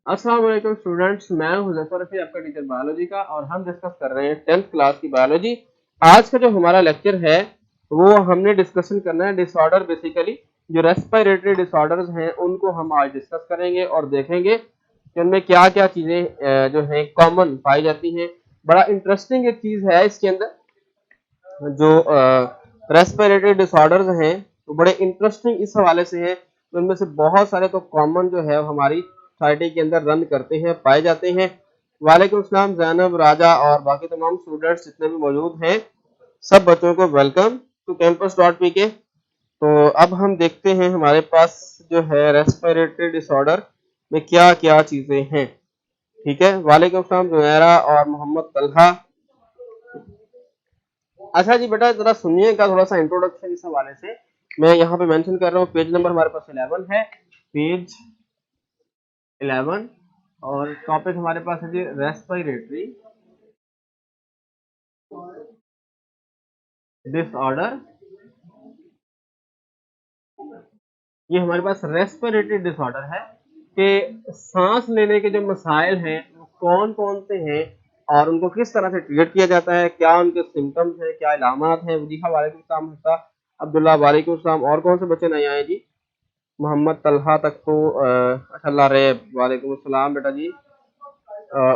अस्सलाम वालेकुम स्टूडेंट्स, मैं हूं हुज़ैफर रफ़ी, आपका टीचर बायोलॉजी का। और हम डिस्कस कर रहे हैं 10th क्लास की बायोलॉजी। आज का जो हमारा लेक्चर है वो हमने डिस्कशन करना है डिसऑर्डर, बेसिकली जो रेस्पिरेटरी डिसऑर्डर्स हैं उनको हम आज डिस्कस करेंगे और देखेंगे कि उनमें क्या क्या चीज़ें जो हैं कॉमन पाई जाती हैं। बड़ा इंटरेस्टिंग एक चीज़ है इसके अंदर, जो रेस्पिरेटरी डिसऑर्डर्स हैं तो बड़े इंटरेस्टिंग इस हवाले से हैं। तो उनमें से बहुत सारे तो कॉमन जो है हमारी सोसाइटी के अंदर रन करते हैं, पाए जाते हैं। वालेकुम सलाम जैनब, राजा और बाकी तमाम स्टूडेंट्स जितने भी मौजूद हैं, सब बच्चों को welcome to campus dot P K. तो अब हम देखते हैं हमारे पास जो है रेस्पिरेटरी डिसऑर्डर में क्या क्या चीज़ें हैं। ठीक है, वालेकुम सलाम जुनैरा और मोहम्मद तलहा। अच्छा जी बेटा, जरा सुनिएगा थोड़ा सा इंट्रोडक्शन इस हवाले से। मैं यहाँ पे मेंशन कर रहा हूँ, पेज नंबर हमारे पास 11 है, पेज 11। और टॉपिक हमारे पास है जी रेस्पिरेटरी डिसऑर्डर। ये हमारे पास रेस्पिरेटरी डिसऑर्डर है कि सांस लेने के जो मसाइल हैं वो कौन कौन से हैं और उनको किस तरह से ट्रीट किया जाता है, क्या उनके सिम्टम्स हैं, क्या इलामात हैं। वजीफा वालेकुम सलाम, हफ्ता अब्दुल्ला वालेकुम सलाम। और कौन से बच्चे नहीं आए जी? मोहम्मद तलहा तक तो अल्लाह रे, वालेकुम सलाम बेटा जी।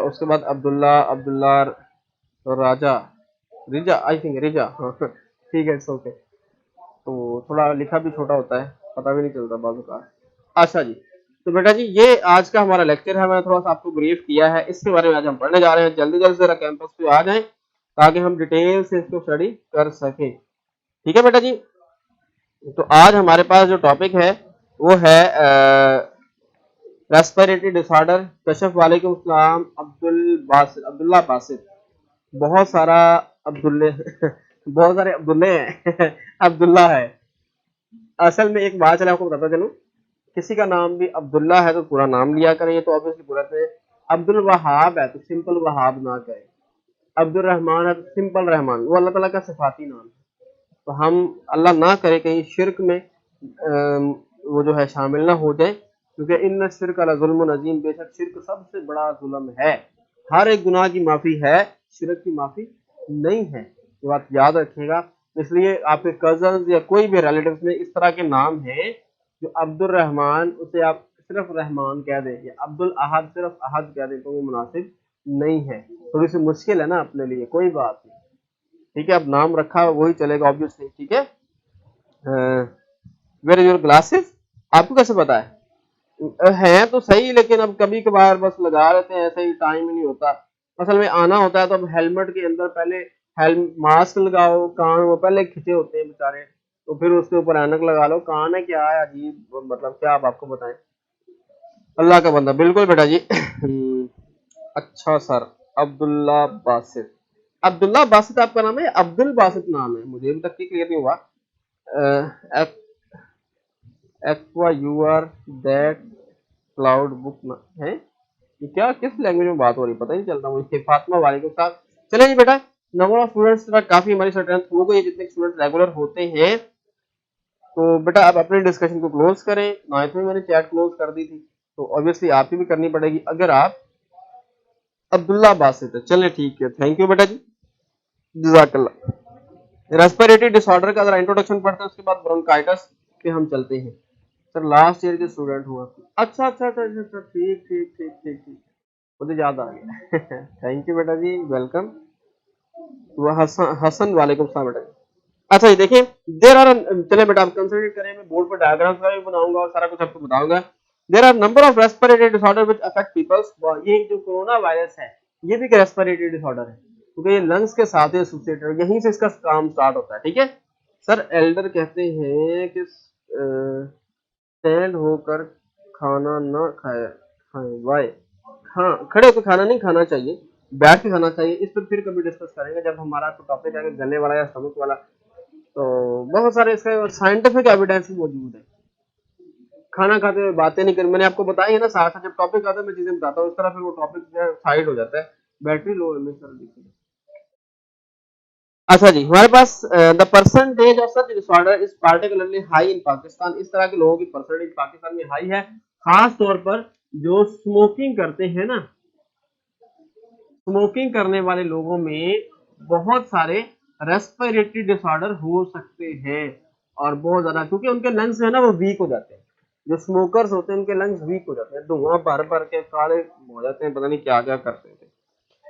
उसके बाद अब्दुल्ला अब्दुल्ला राजा, रिजा, आई थिंक रिजा, हाँ ठीक है, इट्स ओके। तो थोड़ा लिखा भी छोटा होता है, पता भी नहीं चलता बाजू का। अच्छा जी, तो बेटा जी ये आज का हमारा लेक्चर है। मैंने थोड़ा सा आपको ब्रीफ किया है, इसके बारे में आज हम पढ़ने जा रहे हैं। जल्दी जल्दी जरा कैंपस पे आ जाएं ताकि हम डिटेल से इसको स्टडी कर सकें। ठीक है बेटा जी, तो आज हमारे पास जो टॉपिक है वो है रेस्पिरेटरी डिसऑर्डर। कशफ वालेकुम सलाम, अब्दुल्ला बासित। बहुत सारा अब्दुल्ले बहुत सारे अब्दुल्ले हैं अब्दुल्ला है। असल में एक बात चले आपको बताता चलूं, किसी का नाम भी अब्दुल्ला है तो पूरा नाम लिया करें। ये तो ऑब्वियसली पूरा से अब्दुल वहाब है तो सिंपल वहाब ना करें। अब्दुल रहमान है तो सिंपल रहमान, वो अल्लाह ताला का सिफाती नाम है। तो हम अल्लाह ना करे कहीं शिरक में वो जो है शामिल ना हो जाए, क्योंकि इन शिरक अला जुल्मुन अजीम, बेशक शिरक सबसे बड़ा जुल्म है। हर एक गुनाह की माफी है, शिरक की माफी नहीं है, ये बात याद रखिएगा। इसलिए आपके कजन या कोई भी रिलेटिव में इस तरह के नाम है जो अब्दुल रहमान, उसे आप सिर्फ रहमान कह दें या अब्दुल अहद सिर्फ अहद कह दें तो वो मुनासिब नहीं है। थोड़ी सी मुश्किल है ना अपने लिए, कोई बात नहीं। ठीक है, अब नाम रखा वही चलेगा ऑब्वियसली। ठीक है, वेयर इज योर ग्लासेस, आपको कैसे पता है तो सही, लेकिन अब कभी कभार बस लगा लेते हैं, ऐसे ही टाइम ही नहीं होता। असल में आना होता है तो अब हेलमेट के अंदर पहले मास्क लगाओ, कान वो पहले खिंचे होते हैं बेचारे, तो फिर उसके ऊपर ऐनक लगा लो। कान है क्या है अजीब, मतलब क्या आप आपको बताएं। अल्लाह का बंदा, बिल्कुल बेटा जी अच्छा सर, अब्दुल्ला बासित। अब्दुल्ला बासित आपका नाम है, अब्दुल बासित नाम है? मुझे अभी तक क्लियर नहीं हुआ। Aqua you are that cloud book है, ये क्या किस लैंग्वेज में बात हो रही पता नहीं चलता मुझे। फातिमा वालेकुम सलाम। चलिए जी बेटा, नंबर ऑफ स्टूडेंट्स काफी हमारी स्ट्रेंथ हो गई, जितने स्टूडेंट रेगुलर होते हैं। तो बेटा आप अपने डिस्कशन को क्लोज करें। नाइन्थ में मैंने चैट क्लोज कर दी थी, तो ऑब्वियसली आपकी भी करनी पड़ेगी अगर आप अब्दुल्ला बासित है। चलिए ठीक है, थैंक यू बेटा जी, जज़ाकल्लाह। रेस्पिरेटरी डिसऑर्डर का जरा इंट्रोडक्शन पढ़ते हैं, उसके बाद ब्रोंकाइटिस पे हम चलते हैं। सर लास्ट ईयर के स्टूडेंट हुआ। अच्छा अच्छा अच्छा अच्छा, ठीक ठीक ठीक ठीक ठीक, मुझे याद आ गया थैंक यू बेटा जी, वेलकम। वह हसन वालेकुम सलाम बेटा जी। अच्छा ये देखिए, देर आर, चले बेटा आप कंसंट्रेट करें, मैं बोर्ड पर डायग्राम्स भी बनाऊंगा और सारा कुछ आपको बताऊंगा। There are number of respiratory disorder which affect peoples. ये जो कोरोना वायरस है ये भी एक रेस्पिरेटरी डिसऑर्डर है, क्योंकि ये लंग्स के साथ एसोसिएटेड, यहीं से इसका काम स्टार्ट होता है। ठीक है सर, एल्डर कहते हैं कि स्टैंड होकर खाना ना खाएं वाई, हाँ खड़े होकर खाना नहीं खाना चाहिए, बैठ के खाना चाहिए। इस पर फिर कभी डिस्कस करेंगे जब हमारा टॉपिक आएगा गले वाला या स्टमक वाला। तो बहुत सारे इसका साइंटिफिक एविडेंस मौजूद है। खाना खाते हुए बातें नहीं कर, मैंने आपको बताई है ना, साथ साथ जब टॉपिक आता है मैं चीजें बताता हूँ, इस तरह फिर वो टॉपिक साइड हो जाता है। बैटरी लो है में सर। अच्छा जी, हमारे पास the percentage of such disorder is particularly high in Pakistan. इस तरह के लोगों की परसेंटेज पाकिस्तान में हाई है, खास तौर पर जो स्मोकिंग करते हैं ना, स्मोकिंग करने वाले लोगों में बहुत सारे रेस्पिरेटरी डिसऑर्डर हो सकते हैं, और बहुत ज्यादा, क्योंकि उनके लंग्स है ना वो वीक हो जाते हैं। जो स्मोकर्स होते हैं उनके लंग्स वीक हो जाते हैं, धुआं भर भर के काले हो जाते हैं, पता नहीं क्या क्या करते थे।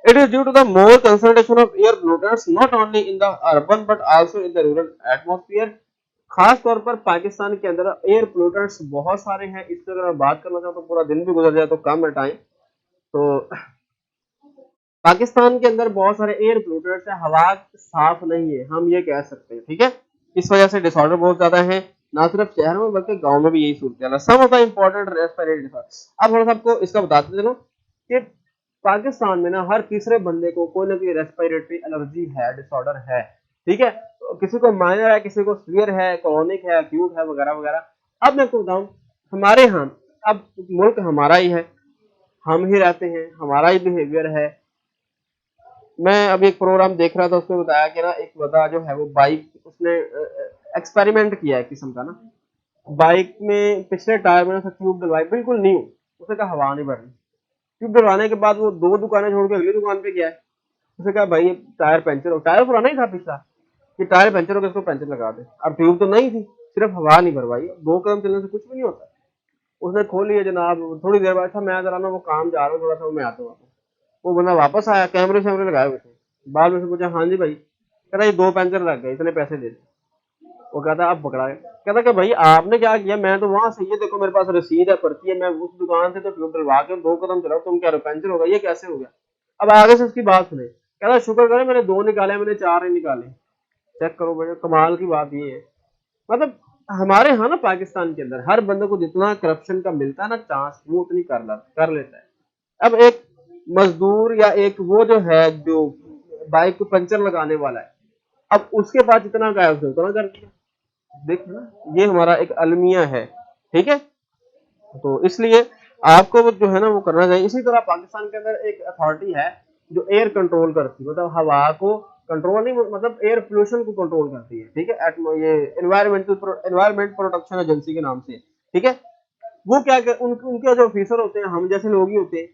It is due to the more concentration of air pollutants not only in the urban but also in the rural atmosphere। खास तौर पर पाकिस्तान के अंदर एयर पोल्यूटेंट्स बहुत सारे हैं। इस पर अगर मैं बात करना चाहूँ तो पूरा दिन भी गुजर जाए तो कम है टाइम। तो पाकिस्तान के अंदर बहुत सारे एयर पोल्यूटेंट्स है, हवा साफ नहीं है, हम ये कह सकते हैं, ठीक है। इस वजह से डिसऑर्डर बहुत ज्यादा है, ना सिर्फ शहरों में बल्कि गाँव में भी यही सूरत है। Some of the important respiratory disorder, अब थोड़ा सा आपको इसका बताते चलो कि पाकिस्तान में ना हर तीसरे बंदे को कोई ना कोई रेस्पिरेटरी एलर्जी है, डिसऑर्डर है, ठीक है। किसी को माइनर है, किसी को सीवियर है, क्रॉनिक है, एक्यूट है, वगैरह वगैरह। अब मैं आपको बताऊं, हमारे यहाँ अब मुल्क हमारा ही है, हम ही रहते हैं, हमारा ही बिहेवियर है। मैं अभी एक प्रोग्राम देख रहा था, उसमें बताया कि ना एक बंदा जो है वो बाइक, उसने एक्सपेरिमेंट किया है किस्म का ना, बाइक में पिछले टायर में ट्यूब डलवाई, बिल्कुल न्यू, उसने कहा हवा नहीं भर रही। ट्यूब डलवाने के बाद वो 2 दुकानें छोड़ के अगली दुकान पे गया है, उसने कहा भाई टायर पंचर हो, टायर पुराना ही था पिछला, कि टायर पंचर हो गया, इसको पंचर लगा दे। अब ट्यूब तो नहीं थी, सिर्फ हवा नहीं भरवाई, 2 कदम चलने से कुछ भी नहीं होता। उसने खोल लिया जनाब, थोड़ी देर बाद, अच्छा मैं जरा ना वो काम जा रहा हूँ थोड़ा सा, मैं आता हूँ। वो बंदा वापस आया, कैमरे शैमरे लगाए हुए थे, बाद में से पूछा हाँ जी भाई, कहता ये 2 पंचर लग गए, इतने पैसे दे। वो कहता अब पकड़ा गया, कहता कि भाई आपने क्या किया, मैं तो वहां से, ये देखो मेरे पास रसीद है, पर्ची है, मैं उस दुकान से तो ट्यूब डलवा के 2 कदम चला, तुम कह रहे हो पंचर होगा, ये कैसे हो गया। अब आगे से उसकी बात सुने, कहता शुक्र करे मैंने 2 निकाले, मैंने 4 ही निकाले। चेक करो भाई, कमाल की बात ये है। मतलब हमारे यहाँ ना पाकिस्तान के अंदर हर बंदे को जितना करप्शन का मिलता है ना चांस, वो उतनी कर लेता है। अब एक मजदूर या एक वो जो है जो बाइक को पंचर लगाने वाला है, अब उसके पास जितना का है उसने उतना कर दिया। देख ना, ये हमारा एक अलमिया है, ठीक है। तो इसलिए आपको जो है ना वो करना चाहिए। इसी तरह पाकिस्तान के अंदर एक अथॉरिटी है जो एयर कंट्रोल करती है, मतलब हवा को कंट्रोल नहीं, मतलब एयर पोल्यूशन को कंट्रोल करती है, ठीक है। ये एनवायरमेंट प्रोटेक्शन एजेंसी के नाम से, ठीक है। वो क्या कर, उनके जो ऑफिसर होते हैं, हम जैसे लोग ही होते हैं,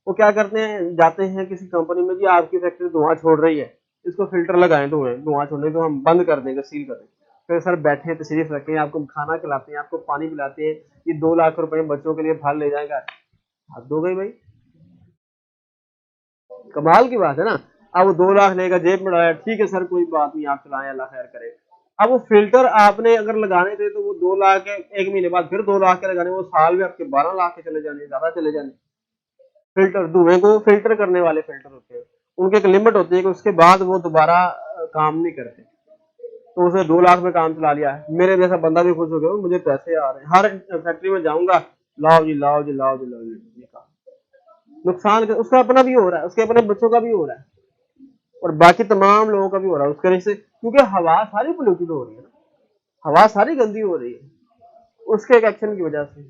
वो क्या करते हैं, जाते हैं किसी कंपनी में, जी आपकी फैक्ट्री धुआं छोड़ रही है, इसको फिल्टर लगाएं, धुआं छोड़ने तो हम बंद कर देंगे, सील कर देंगे। फिर सर बैठे तशरीफ रखें, आपको खाना खिलाते हैं, आपको पानी पिलाते हैं, ये 2 लाख रुपए बच्चों के लिए फल ले जाएगा, हद हो गई भाई, कमाल की बात है ना। अब वो 2 लाख लेगा, जेब में डाला, ठीक है सर कोई बात नहीं, आप चलाएं, अल्लाह खैर करे। अब वो फिल्टर आपने अगर लगाने थे तो वो 2 लाख के 1 महीने बाद फिर 2 लाख के लगाने, वो साल में आपके 12 लाख के चले जाने, ज्यादा चले जाने। फिल्टर, धुएं को फिल्टर करने वाले फिल्टर होते हैं, उनकी एक लिमिट होती है कि उसके बाद वो दोबारा काम नहीं करते। तो उसने 2 लाख में काम चला लिया है, मेरे जैसा बंदा भी खुश हो गया, मुझे पैसे आ रहे हैं, हर फैक्ट्री में जाऊंगा, लाओ जी लाओ जी लाओ जी लाओ जी, ये काम नुकसान उसका अपना भी हो रहा है, उसके अपने बच्चों का भी हो रहा है, और बाकी तमाम लोगों का भी हो रहा है उसके वजह से, क्योंकि हवा सारी पोल्यूटेड हो रही है ना, हवा सारी गंदी हो रही है उसके एक एक्शन की वजह से।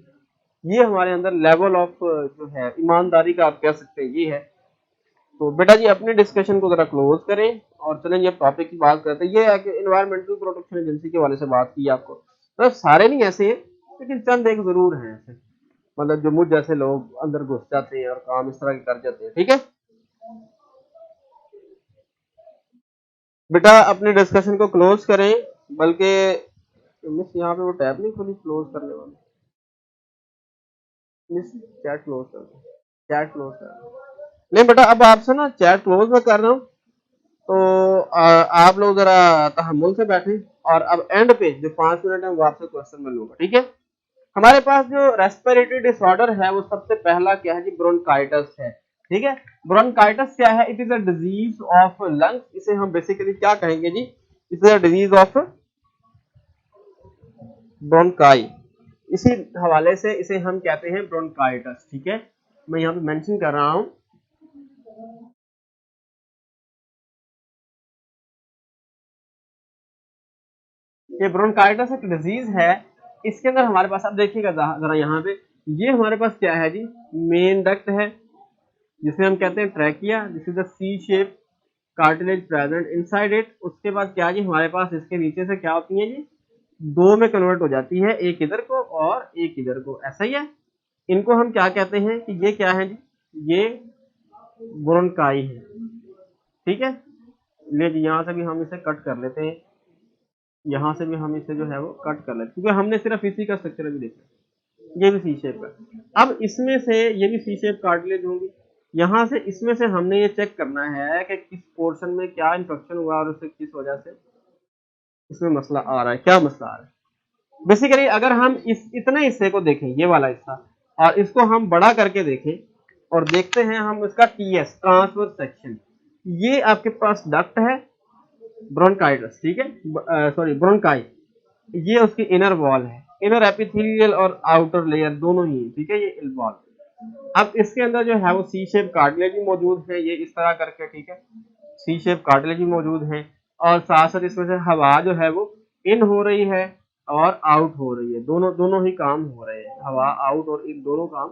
ये हमारे अंदर लेवल ऑफ जो है ईमानदारी का आप कह सकते हैं ये है। तो बेटा जी अपने डिस्कशन को जरा क्लोज करें और चलें ये टॉपिक की बात करते हैं। ये है कि एनवायरमेंटल प्रोटेक्शन एजेंसी के वाले से बात की आपको, तो सारे नहीं ऐसे हैं, लेकिन चंद एक जरूर हैं ऐसे, मतलब जो मुझ जैसे लोग अंदर घुस जाते हैं और काम इस तरह के कर जाते हैं, ठीक है। बेटा अपने डिस्कशन को क्लोज करें, बल्कि मिस यहाँ पे वो टैब नहीं खुली क्लोज करने वाली, मिस चैट क्लोज कर दो, चैट क्लोज कर दो। नहीं बेटा अब आपसे ना चैट क्लोज में कर रहा हूँ, तो आप लोग जरा तहम्मुल से बैठे, और अब एंड पे जो 5 मिनट है वो आपसे क्वेश्चन में लूंगा, ठीक है। हमारे पास जो रेस्पिरेटरी डिसऑर्डर है वो सबसे पहला क्या है जी, ब्रोंकाइटिस है, ठीक है। ब्रोंकाइटिस क्या है, it is a disease of lungs, इसे हम बेसिकली क्या कहेंगे जी, it is a disease of bronchi, इसी हवाले से इसे हम कहते हैं ब्रोंकाइटिस, ठीक है। मैं यहाँ पे मेंशन कर रहा हूँ, ये ब्रोंकाइटिस एक डिजीज है। इसके अंदर हमारे पास, अब देखिएगा जरा यहाँ पे, ये हमारे पास क्या है जी, मेन डक्ट है जिसे हम कहते हैं trachea, this is the C shape cartilage present inside it. उसके बाद क्या जी, हमारे पास इसके नीचे से क्या होती है जी, 2 में कन्वर्ट हो जाती है, एक इधर को और एक इधर को, ऐसा ही है। इनको हम क्या कहते हैं कि ये क्या है जी, ये ब्रोंकाई है। ठीक है, ले जी यहाँ से भी हम इसे कट कर लेते हैं, यहाँ से भी हम इसे जो है वो कट कर लेते हैं, क्योंकि हमने सिर्फ इसी का स्ट्रक्चर अभी देखा। ये भी सी शेप का। अब इसमें से ये भी सी शेप कार्टिलेज होंगी, यहाँ से इसमें से हमने ये चेक करना है कि किस पोर्शन में क्या इन्फेक्शन हुआ और उससे किस वजह से इसमें मसला आ रहा है, क्या मसला आ रहा है। बेसिकली अगर हम इस इतने हिस्से को देखें, ये वाला हिस्सा, और इसको हम बड़ा करके देखें और देखते हैं हम इसका टीएस, ट्रांसवर्स सेक्शन, ये आपके पास डक्ट है ब्रोंकाइटिस, ठीक है, सॉरी ब्रोंकाई, ये उसकी इनर वॉल है, इनर एपिथेलियल और आउटर लेयर दोनों ही, ठीक है, ये वॉल। अब इसके अंदर जो है वो सी शेप कार्टिलेज भी मौजूद है, ये इस तरह करके, ठीक है, सी शेप कार्टिलेज भी मौजूद है, और साथ साथ इसमें से हवा जो है वो इन हो रही है और आउट हो रही है, दोनों दोनों ही काम हो रहे हैं, हवा आउट और इन दोनों काम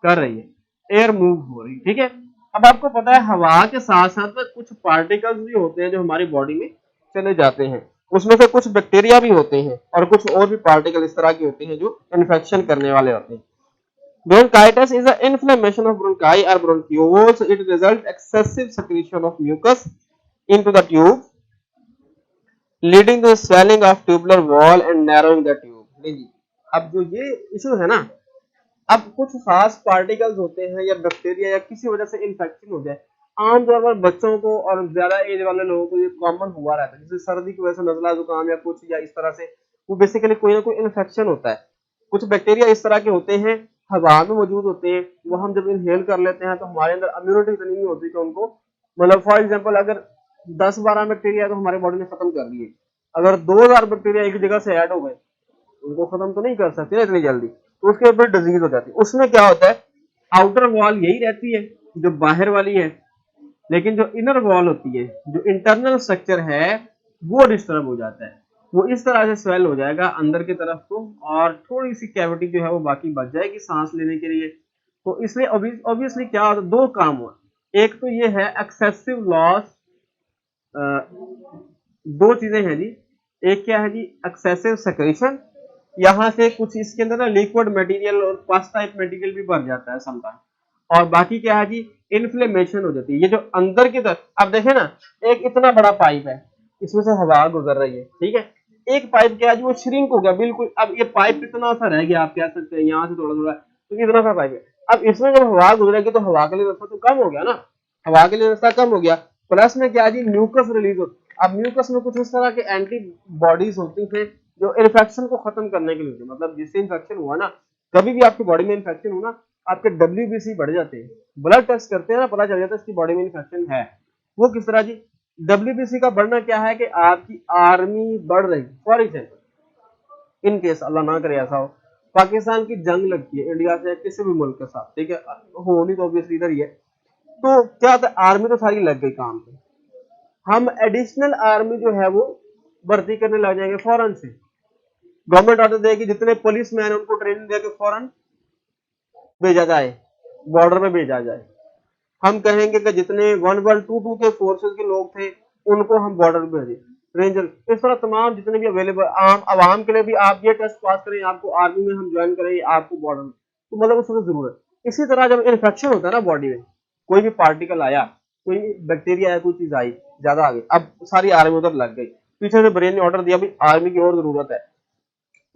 कर रही है, एयर मूव हो रही है। ठीक है, अब आपको पता है हवा के साथ साथ में कुछ पार्टिकल्स भी होते हैं जो हमारी बॉडी में चले जाते हैं, उसमें से कुछ बैक्टीरिया भी होते हैं और कुछ और भी पार्टिकल इस तरह के होते हैं जो इन्फेक्शन करने वाले होते हैं। Bronchitis is an inflammation of bronchi or bronchioles. It results excessive secretion of mucus into the tube, leading to the swelling of tubular wall and narrowing the tube. नहीं जी, अब जो ये इशू है ना, अब कुछ खास पार्टिकल्स होते हैं या बैक्टीरिया या किसी वजह से इन्फेक्शन हो जाए, आमतौर पर बच्चों को और ज्यादा एज वाले लोगों को ये कॉमन हुआ रहता है, जैसे सर्दी की वजह से नजला जुकाम या कुछ या इस तरह से, वो बेसिकली कोई ना कोई इन्फेक्शन होता है। कुछ बैक्टीरिया इस तरह के होते हैं, हवा में मौजूद होते हैं, वो हम जब इनहेल कर लेते हैं तो हमारे अंदर इम्यूनिटी इतनी नहीं होती कि उनको, मतलब फॉर एग्जांपल अगर 10-12 बैक्टीरिया तो हमारी बॉडी ने खत्म कर दिए, अगर 2000 बैक्टीरिया एक जगह से ऐड हो गए, उनको खत्म तो नहीं कर सकते ना इतनी जल्दी, तो उसके ऊपर डिजीज हो जाती है। उसमें क्या होता है, आउटर वॉल यही रहती है जो बाहर वाली है, लेकिन जो इनर वॉल होती है, जो इंटरनल स्ट्रक्चर है, वो डिस्टर्ब हो जाता है, वो इस तरह से स्वेल हो जाएगा अंदर की तरफ को, और थोड़ी सी कैविटी जो है वो बाकी बच जाएगी सांस लेने के लिए। तो इसलिए ऑब्वियसली क्या होता है, दो काम हुआ, एक तो ये है एक्सेसिव लॉस, दो चीजें हैं जी, एक क्या है जी एक्सेसिव सेक्रेशन, यहाँ से कुछ इसके अंदर ना लिक्विड मटेरियल और पस टाइप मटेरियल भी भर जाता है समटाइम, और बाकी क्या है जी इन्फ्लेमेशन हो जाती है। ये जो अंदर की तरफ अब देखें ना, एक इतना बड़ा पाइप है, इसमें से हवा गुजर रही है, ठीक है, एक पाइप क्या है जी वो श्रिंक हो गया बिल्कुल, अब ये पाइप इतना सा रह गया, आप कह सकते हैं यहाँ से थोड़ा थोड़ा, तो इतना सा पाइप है, अब इसमें जब हवा गुजरेगी तो हवा के लिए रास्ता तो कम हो गया ना, हवा के लिए रास्ता कम हो गया, प्लस में क्या जी म्यूकस रिलीज होती, अब म्यूकस में कुछ इस तरह के एंटी बॉडीज होती है जो इन्फेक्शन को खत्म करने के लिए, मतलब जिससे इन्फेक्शन हुआ ना, कभी भी आपकी बॉडी में इन्फेक्शन हो ना, आपके WBC बढ़ जाते हैं, ब्लड टेस्ट करते हैं ना, पता चल जाता है इसकी बॉडी में इन्फेक्शन है। वो किस तरह जी, WBC का बढ़ना क्या है कि आपकी आर्मी बढ़ रही, फॉर एग्जाम्पल इन केस अल्लाह ना करे ऐसा हो, पाकिस्तान की जंग लगती है इंडिया से किसी भी मुल्क के साथ, ठीक है, हो नहीं तो ऑब्वियसली इधर ही है, तो क्या होता है आर्मी तो सारी लग गई काम पे, हम एडिशनल आर्मी जो है वो भर्ती करने लग जाएंगे फौरन से, गवर्नमेंट ऑर्डर देगी जितने पुलिस मैन है उनको ट्रेनिंग देके फौरन भेजा जाए, बॉर्डर पे भेजा जाए, हम कहेंगे कि जितने 1122 के फोर्सेस के लोग थे उनको हम बॉर्डर पे भेजें, रेंजर, इस तरह तमाम जितने भी अवेलेबल आम आवाम के लिए भी आप ये टेस्ट पास करें, आपको आर्मी में हम ज्वाइन करें, आपको बॉर्डर में, तो मतलब उसमें जरूरत। इसी तरह जब इन्फेक्शन होता है ना बॉडी में, कोई भी पार्टिकल आया, कोई बैक्टीरिया आया, कोई चीज आई ज्यादा आ गई, अब सारी आर्मी उधर लग गई, पीछे से ब्रेन ने ऑर्डर दिया भाई आर्मी की और जरूरत है,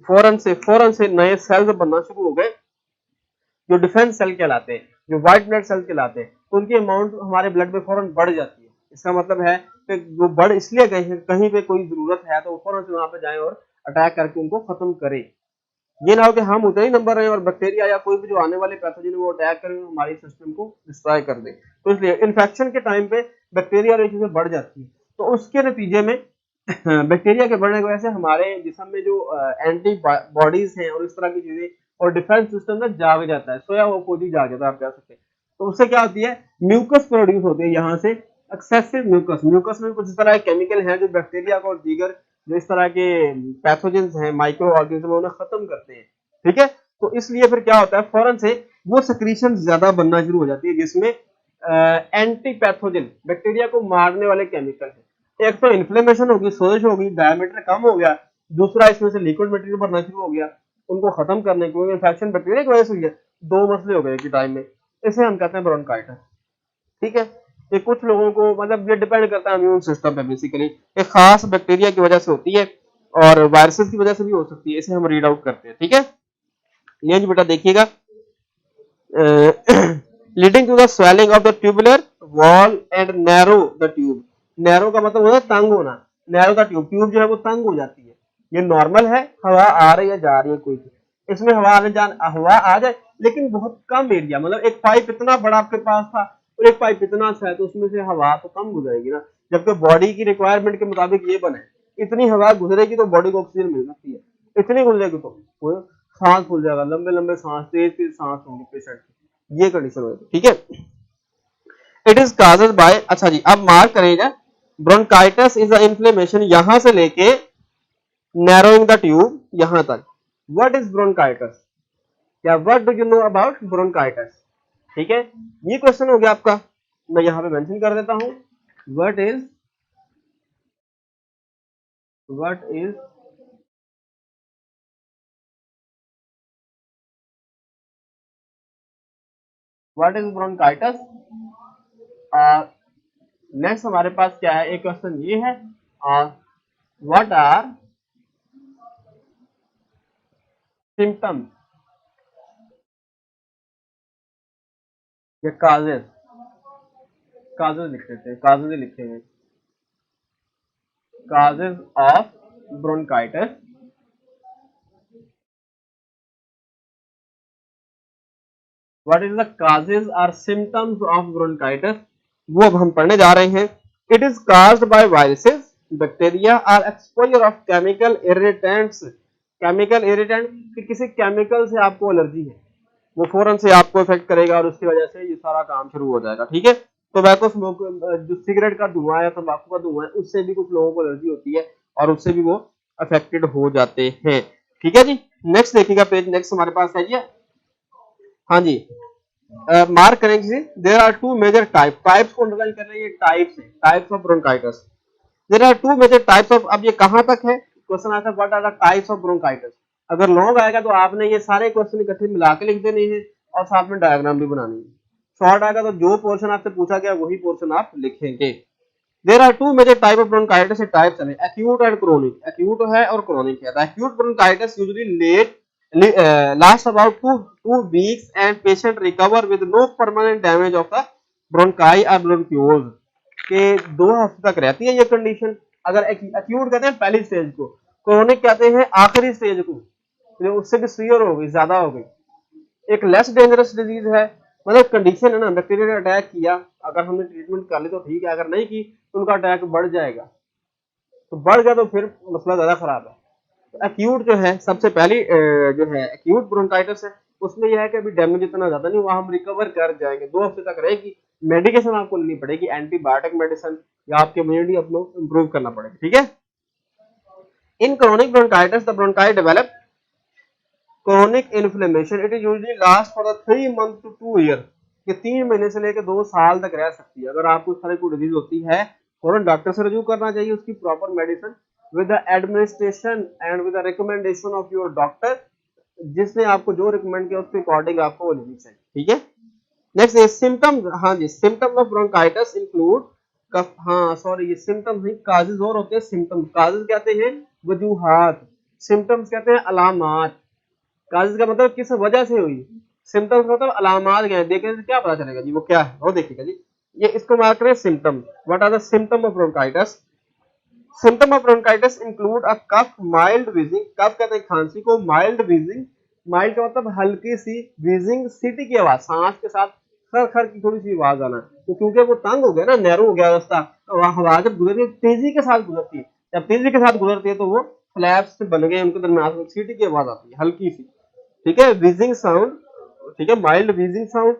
फौरन से नए सेल्स बनना शुरू हो गए जो डिफेंस सेल कहलाते हैं, जो व्हाइट ब्लड सेल्स कहलाते हैं, तो उनकी अमाउंट हमारे ब्लड में फौरन बढ़ जाती है। इसका मतलब है कि वो बढ़ इसलिए गए हैं, कहीं पे कोई जरूरत है तो फौरन से वहां पे जाएं और अटैक करके उनको खत्म करें। ये ना हो कि हम उतने ही नंबर रहे और बैक्टीरिया या कोई भी जो आने वाले पैथोजन वो अटैक करें हमारी सिस्टम को डिस्ट्रॉय कर दे। तो इसलिए इन्फेक्शन के टाइम पे बैक्टीरिया और चीजें बढ़ जाती है, तो उसके नतीजे में बैक्टीरिया के बढ़ने की वजह से हमारे जिस्म में जो एंटी बॉडीज हैं और इस तरह की चीजें और डिफेंस सिस्टम में जाग जाता है, सोया हुआ फौजी जाग जाता है, आप कह सकते हैं। तो उससे क्या होती है, म्यूकस प्रोड्यूस होती है यहाँ से, एक्सेसिव म्यूकस, म्यूकस में कुछ इस तरह के केमिकल हैं जो बैक्टीरिया को और दीगर जो इस तरह के पैथोजेंस हैं, माइक्रो ऑर्गेनिज्म उन्हें खत्म करते हैं, ठीक है। तो इसलिए फिर क्या होता है, फौरन से वो सिक्रीशन ज्यादा बनना शुरू हो जाती है जिसमें एंटी पैथोजन बैक्टीरिया को मारने वाले केमिकल है। एक तो इन्फ्लेमेशन होगी, सोजिश होगी, डायमीटर कम हो गया, दूसरा इसमें से लिक्विड मटेरियल भरना शुरू हो गया उनको खत्म करने के लिए, इन्फेक्शन बैक्टीरिया की वजह से हुई है, दो मसले हो गए कि टाइम में, इसे हम कहते हैं ब्रोंकाइटिस। ठीक है, ये कुछ लोगों को मतलब ये डिपेंड करता है इम्यून सिस्टम पे बेसिकली, एक खास बैक्टीरिया की वजह से होती है और वायरसेस की वजह से भी हो सकती है, इसे हम रीड आउट करते हैं। ठीक है, ये बेटा देखिएगा, leading to the swelling of the tubular wall and narrow the tube. Narrow का मतलब होता है तंग होना, नैरो द ट्यूब, ट्यूब जो है वो तंग हो जाती है। ये नॉर्मल है, हवा आ रही है जा रही है, कोई इसमें हवा आ जाए लेकिन बहुत कम एरिया, मतलब एक पाइप इतना बड़ा आपके पास था और एक पाइप इतना सा है तो उसमें से हवा तो कम गुजरेगी ना, जबकि बॉडी की रिक्वायरमेंट के मुताबिक ये बने, इतनी हवा गुजरेगी तो बॉडी को ऑक्सीजन मिल सकती है, इतनी गुजरेगी तो सांस फूल जाएगा, लंबे लंबे सांस, तेज तेज सांस होंगे पेशेंट की, ये कंडीशन होगी। ठीक है, इट इज काजेड बाय, अच्छा जी अब मार्क करेगा, ब्रोंकाइटिस इज अ इन्फ्लेमेशन यहां से लेके नैरोइंग द ट्यूब यहां तक। व्हाट इज ब्रोंकाइटिस, या what do you know about bronchitis. ठीक है, ये क्वेश्चन हो गया आपका, मैं यहां पे मेंशन कर देता हूं, व्हाट इज ब्रोंकाइटिस। नेक्स्ट हमारे पास क्या है, एक क्वेश्चन ये है, व्हाट आर सिम्टम्स या काजेस, काजेस लिख देते हैं, काजेस लिखेंगे, causes of bronchitis. What is the causes or symptoms of bronchitis, वो अब हम पढ़ने जा रहे हैं। It is caused by viruses, bacteria or exposure of chemical irritants. Chemical irritant कि किसी केमिकल से आपको एलर्जी है, वो फौरन से आपको इफेक्ट करेगा और उसकी वजह से ये सारा काम शुरू हो जाएगा। ठीक है, टोबैको स्मोक, जो सिगरेट का धुआं है, तंबाकू का धुआं है, उससे भी कुछ लोगों को एलर्जी होती है और उससे भी वो अफेक्टेड हो जाते हैं। ठीक है जी, नेक्स्ट देखिएगा पेज, नेक्स्ट हमारे पास है जी, हाँ जी, मार्क करेंगे, there are two major types को अंडरलाइन कर रहे हैं, टाइप्स है, types of bronchitis. There are two major types of, अब ये कहां तक है क्वेश्चन आता है, what are the types of bronchitis. अगर लॉन्ग आएगा तो आपने ये सारे क्वेश्चन इकट्ठे मिला के लिख देने हैं और साथ में डायग्राम भी बनानी है। शॉर्ट आएगा तो जो पोर्शन आपसे पूछा गया वही पोर्शन आप लिखेंगे। There are two major type of bronchitis, types हैं एक्यूट एंड क्रोनिक, एक्यूट है और क्रोनिक है। The acute bronchitis usually let last about 2 weeks and patient recover with no permanent damage of the bronchi or bronchioles, के 2 हफ्ते तक रहती है ये कंडीशन। अगर एक्यूट कहते हैं पहली स्टेज को, क्रोनिक कहते हैं आखिरी स्टेज को, तो उससे भी सीवियर हो गई, ज्यादा हो गई। एक लेस डेंजरस डिजीज है, मतलब कंडीशन है ना, बैक्टीरिया ने अटैक किया, अगर हमने ट्रीटमेंट कर ली तो ठीक है, अगर नहीं की तो उनका अटैक बढ़ जाएगा, तो बढ़ गया तो फिर मसला ज्यादा खराब है। एक्यूट जो है सबसे पहली जो है एक्यूट ब्रोंकाइटिस है, उसमें यह है कि अभी डैमेज इतना ज्यादा नहीं हुआ, हम रिकवर कर जाएंगे, 2 हफ्ते तक रहेगी। मेडिकेशन आपको लेनी पड़ेगी, एंटीबायोटिक मेडिसिन, या आपके इम्यूनिटी अपने इंप्रूव करना पड़ेगा। ठीक है, in chronic bronchitis the bronchi develop chronic inflammation, it is usually last for 3 months to 2 years, ये 3 महीने से लेकर 2 साल तक रह सकती है। अगर आपको इस तरह की डिजीज होती है फौरन डॉक्टर से रजू करना चाहिए, उसकी proper medicine with the administration and with the recommendation of your doctor, जिसने आपको जो रिकमेंड किया उसके अकॉर्डिंग आपको वो लेनी चाहिए। ठीक है, नेक्स्ट सिम्टम्स, हाँ जी, सिम्टम्स ऑफ ब्रोंकाइटिस इंक्लूड, हाँ सॉरी, ये सिम्टम्स नहीं, काजेज और होते हैं सिम्टम्स। काजेज कहते हैं वजूहात, सिम्टम्स कहते हैं अलामात। काजेज का मतलब किस वजह से हुई, सिम्टम्स मतलब अलामात क्या है, देखने से क्या पता चलेगा जी वो क्या है, वो देखिएगा जी, ये इसको मार्क करें symptom. What are the symptom of bronchitis, symptom of bronchitis include a cough, mild wheezing, cough कहते हैं खांसी को, माइल्ड वीजिंग, माइल्ड का मतलब हल्की सी, वीजिंग सीटी की आवाज, सांस के साथ खर खर की थोड़ी सी आवाज आना, तो क्योंकि वो तंग हो गया ना, नैरो हो गया रास्ता, तो हवा जब गुजरती है तेजी के साथ गुजरती है, जब तेजी के साथ गुजरती है तो वो फ्लैप्स बन गए उनके दरमियान, सीटी की आवाज आती है हल्की सी। ठीक है, वीजिंग साउंड, ठीक है, माइल्ड वीजिंग साउंड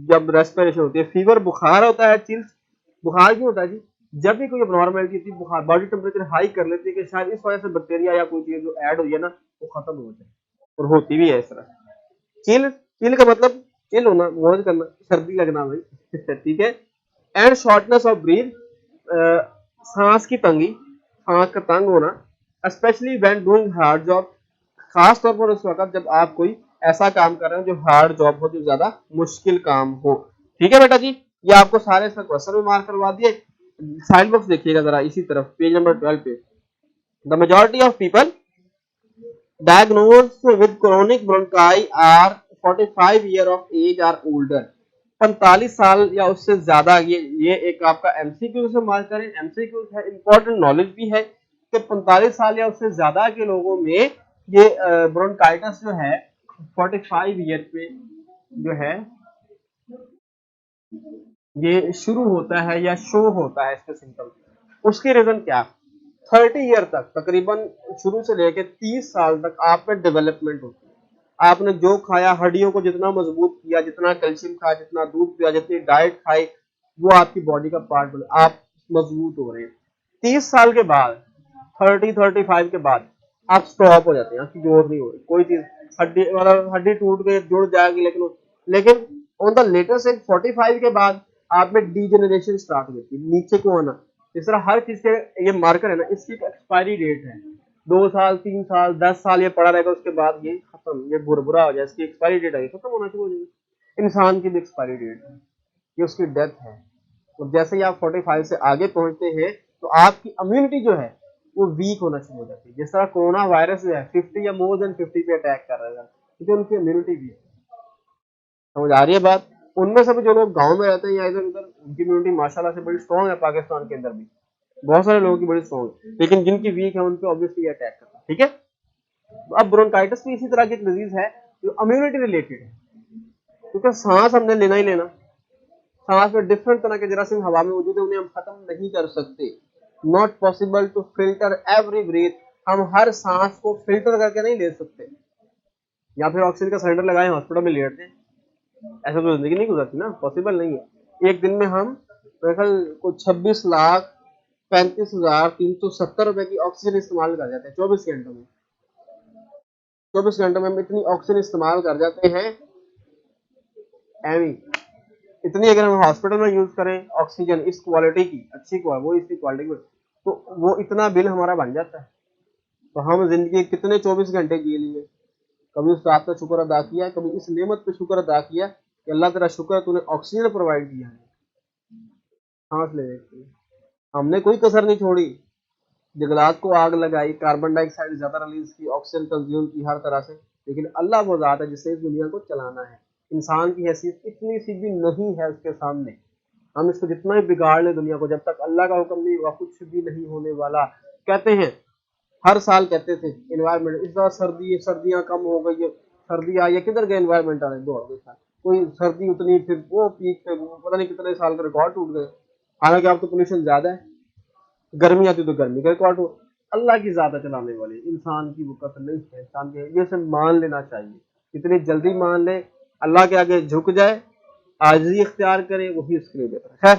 जब रेस्पिरेशन होती है। फीवर बुखार होता है, चिल्स, बुखार क्यों होता है जी, जब भी कोई अबनॉर्मैलिटी होती है, बुखार, बॉडी टेम्परेचर हाई कर लेती है कि शायद इस वजह से बैक्टीरिया या कोई चीज जो ऐड हुई है ना वो खत्म हो जाए, और होती भी है इस तरह। चिल, चिल का मतलब चिल होना, मौज करना, सर्दी लगना भाई ठीक है। एंड शॉर्टनेस ऑफ ब्रीथ, सांस की तंगी, सांस का तंग होना, specially when doing hard job, खास तौर पर उस वक्त जब आप कोई ऐसा काम कर रहे हो जो हार्ड जॉब हो, जो ज्यादा मुश्किल काम हो। ठीक है बेटा जी, ये आपको सारे क्वेश्चन में मार्क करवा दिए। साइड बॉक्स देखिएगा जरा इसी तरफ, पेज नंबर 12 पे, the majority of people diagnosed with chronic bronchi are 45 year of age or older। 45 साल या उससे ज्यादा, ये एक आपका एमसीक्यू से मार्क करें, एमसीक्यू है, इंपॉर्टेंट नॉलेज भी है कि 45 साल या उससे ज्यादा के लोगों में ये ब्रोंकाइटिस जो है 45 ईयर पे जो है ये शुरू होता है या शो होता है इसके सिम्टम। उसकी रीजन क्या, 30 ईयर तक तकरीबन शुरू से लेकर 30 साल तक आप में डेवलपमेंट होती है। आपने जो खाया, हड्डियों को जितना मजबूत किया, जितना कैल्शियम खाया, जितना दूध पिया, जितनी डाइट खाई, वो आपकी बॉडी का पार्ट बने, आप मजबूत हो रहे हैं। 30 साल के बाद, 35 के बाद आप स्टॉप हो जाते हैं, आपकी ग्रोथ नहीं हो रही, कोई चीज हड्डी मतलब हड्डी टूट गई जुड़ जाएगी, लेकिन ऑन द लेटर से 45 के बाद आप में डीजेनरेशन स्टार्ट होती है, नीचे को आना। इस तरह हर चीज के ये मार्कर है ना, इसकी एक एक्सपायरी डेट है, 2 साल 3 साल 10 साल ये पड़ा रहेगा, उसके बाद ये खत्म, ये बुरा हो जाए, इसकी एक्सपायरी डेट है, खत्म होना शुरू हो जाएगी। इंसान की भी एक्सपायरी डेट है, ये उसकी डेथ है। तो जैसे ही आप 45 से आगे पहुंचते हैं तो आपकी इम्यूनिटी जो है वो वीक होना शुरू हो जाती है। जिस तरह कोरोना वायरस जो है 50 या मोर देन 50 पे अटैक कर रहा है, क्योंकि उनकी इम्यूनिटी वीक है। समझ आ रही है बात। उनमें से भी जो लोग गांव में रहते हैं या इधर उधर, उनकी इम्यूनिटी माशाल्लाह से बड़ी स्ट्रॉन्ग है, पाकिस्तान के अंदर भी बहुत सारे लोगों की बड़ी स्ट्रॉन्ग है, लेकिन जिनकी वीक है उन पे ऑब्वियसली अटैक करता है। ठीक है, अब ब्रोंकाइटिस भी इसी तरह की एक डिजीज है जो इम्यूनिटी रिलेटेड है, क्योंकि सांस हमने लेना ही लेना, सांस में डिफरेंट तरह के जरासीम हवा में मौजूद है, उन्हें हम खत्म नहीं कर सकते। Not possible to filter every breath, हम हर सांस को फिल्टर करके नहीं ले सकते, या फिर ऑक्सीजन का सिलेंडर लगाए हॉस्पिटल में लेटते हैं, ऐसा तो जिंदगी नहीं गुजरती ना, पॉसिबल नहीं है। एक दिन में हम कुछ 26,35,370 रुपए की ऑक्सीजन इस्तेमाल कर जाते हैं 24 घंटों में। 24 घंटों में हम इतनी ऑक्सीजन इस्तेमाल कर जाते हैं, एवी इतनी अगर हम हॉस्पिटल में यूज करें ऑक्सीजन इस क्वालिटी की, अच्छी क्वालिटी, वो इसी क्वालिटी की, तो वो इतना बिल हमारा बन जाता है। तो हम जिंदगी कितने 24 घंटे जी लिए, कभी उस रात का शुक्र अदा किया, कभी इस नेमत पे शुक्र अदा किया कि अल्लाह तेरा शुक्र है तूने ऑक्सीजन प्रोवाइड किया है सांस लेने के लिए। हमने कोई कसर नहीं छोड़ी, जंगलात को आग लगाई, कार्बन डाइऑक्साइड ज्यादा रिलीज की, ऑक्सीजन कंज्यूम की हर तरह से, लेकिन अल्लाह वो ज़ात है जिससे इस दुनिया को चलाना है। इंसान की हैसियत इतनी सी भी नहीं है उसके सामने, हम इसको जितना ही बिगाड़ ले दुनिया को, जब तक अल्लाह का हुक्म नहीं हुआ कुछ भी नहीं होने वाला। कहते हैं हर साल कहते थे एनवायरमेंट इस बार सर्दियां कम हो गई है, सर्दी आई है, किधर गए एनवायरमेंट वाले दो देखा, कोई सर्दी उतनी, फिर वो पीक पे पता नहीं कितने साल के रिकॉर्ड टूट गए। हालांकि अब तो पोल्यूशन ज्यादा है, गर्मी आती तो गर्मी का रिकॉर्ड हो। अल्लाह की ज्यादा चलाने वाली इंसान की वक़्त नहीं है, इंसान के ये सब मान लेना चाहिए, जितनी जल्दी मान ले, अल्लाह के आगे झुक जाए, आजिज़ी इख्तियार करे, वही उसके लिए बेहतर है। खैर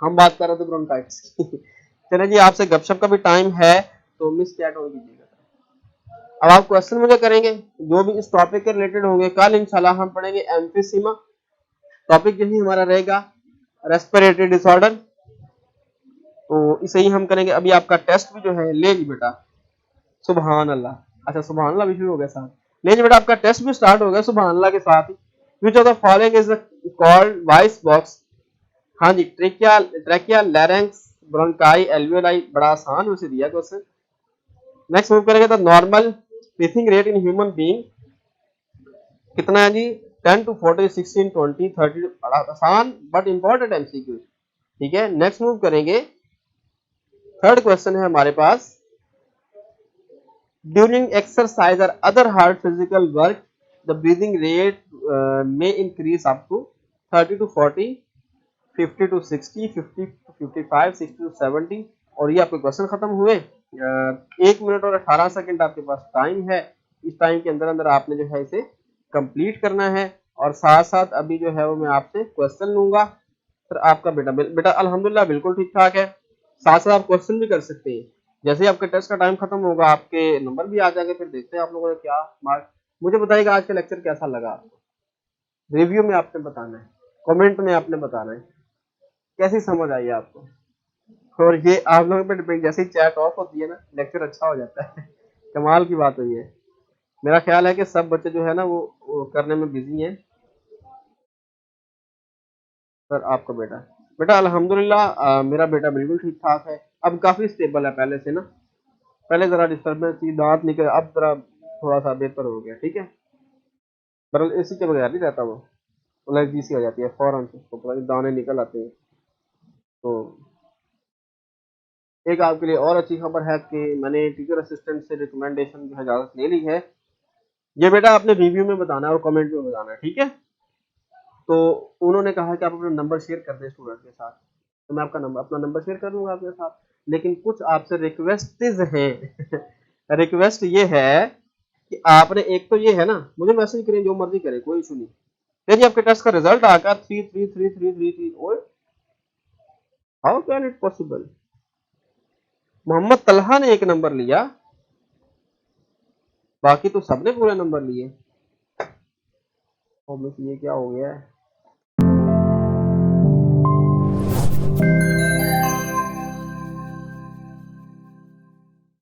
हम बात कर रहे थे ब्रोंकाइटिस की। चले जी, आपसे गपशप का भी टाइम है तो मिस क्या टोन कीजिएगा। अब आप क्वेश्चन मुझे करेंगे जो भी इस टॉपिक के रिलेटेड होंगे। कल इंशाल्लाह हम पढ़ेंगे एम्फीसीमा, टॉपिक यही हमारा रहेगा, रेस्पिरेटरी डिसऑर्डर, तो इसे ही हम करेंगे। अभी आपका टेस्ट भी जो है ले जी बेटा, सुभान अल्लाह, अच्छा सुभान अल्लाह भी शुरू हो गया साथ, ले जी बेटा आपका टेस्ट भी स्टार्ट हो गया सुभान अल्लाह के साथ ही। Which of the following is called voice box. हाँ जी, ट्रेकिया लैरिंक्स ब्रोंकाई एल्वियोलाई, बड़ा आसान उसे दिया क्वेश्चन। नेक्स्ट मूव करेंगे तो normal breathing rate in human being कितना है जी, 10 to 40, 16, 20, 30, बड़ा आसान बट इंपॉर्टेंट एमसीक्यू। ठीक है, नेक्स्ट मूव करेंगे, थर्ड क्वेश्चन है हमारे पास, ड्यूरिंग एक्सरसाइज और other hard physical work the breathing rate में increase up to 30 to 40, 50 to 60, 50 to 55, 60 to 70। और ये आपके क्वेश्चन खत्म हुए। 1 मिनट और 18 सेकंड आपके पास टाइम है, इस टाइम के अंदर अंदर आपने जो है इसे कंप्लीट करना है। और साथ साथ अभी जो है वो मैं आपसे क्वेश्चन लूंगा, फिर आपका बेटा अल्हम्दुलिल्लाह बिल्कुल ठीक ठाक है। साथ साथ आप क्वेश्चन भी कर सकते हैं। जैसे ही आपके टेस्ट का टाइम खत्म होगा आपके नंबर भी आ जाएंगे, फिर देखते हैं आप लोगों ने क्या मार्क। मुझे बताइएगा आज का लेक्चर कैसा लगा आपको, रिव्यू में आपने बताना है, कमेंट में आपने बताना है कैसी समझ आई आपको। और ये आप लोगों पे डिपेंड, जैसे ही चैट ऑफ होती है ना लेक्चर अच्छा हो जाता है। कमाल की बात हुई है। मेरा ख्याल है कि सब बच्चे जो है ना वो करने में बिजी हैं। सर आपका बेटा, बेटा अल्हम्दुलिल्लाह मेरा बेटा बिल्कुल ठीक ठाक है, अब काफी स्टेबल है पहले से ना। पहले जरा डिस्टर्बेंस थी, दांत निकले, अब जरा थोड़ा सा बेहतर हो गया, ठीक है। बरल एसी के बगैर नहीं रहता वो, एलर्जी सी हो जाती है फौरन से, उसको पता नहीं दाने निकल आते हैं। तो एक आपके लिए और अच्छी खबर है कि मैंने टीचर असिस्टेंट से रिकमेंडेशन जो है इजाजत ले ली है। ये बेटा आपने रिव्यू में बताना है और कमेंट में बताना है, ठीक है। तो उन्होंने कहा कि आप अपना नंबर शेयर कर दें स्टूडेंट के साथ, तो मैं आपका नंबर अपना नंबर शेयर कर दूंगा आपके साथ। लेकिन कुछ आपसे रिक्वेस्टेज हैं। रिक्वेस्ट ये है कि आपने, एक तो ये है ना, मुझे मैसेज करें जो मर्जी करें, कोई इशू नहीं। यदि आपके टेस्ट का रिजल्ट आकर 33333 और how can it possible, Mohammed Talha ने एक नंबर लिया, बाकी तो सबने पूरे नंबर लिए। ऑब्वियसली ये क्या हो गया है।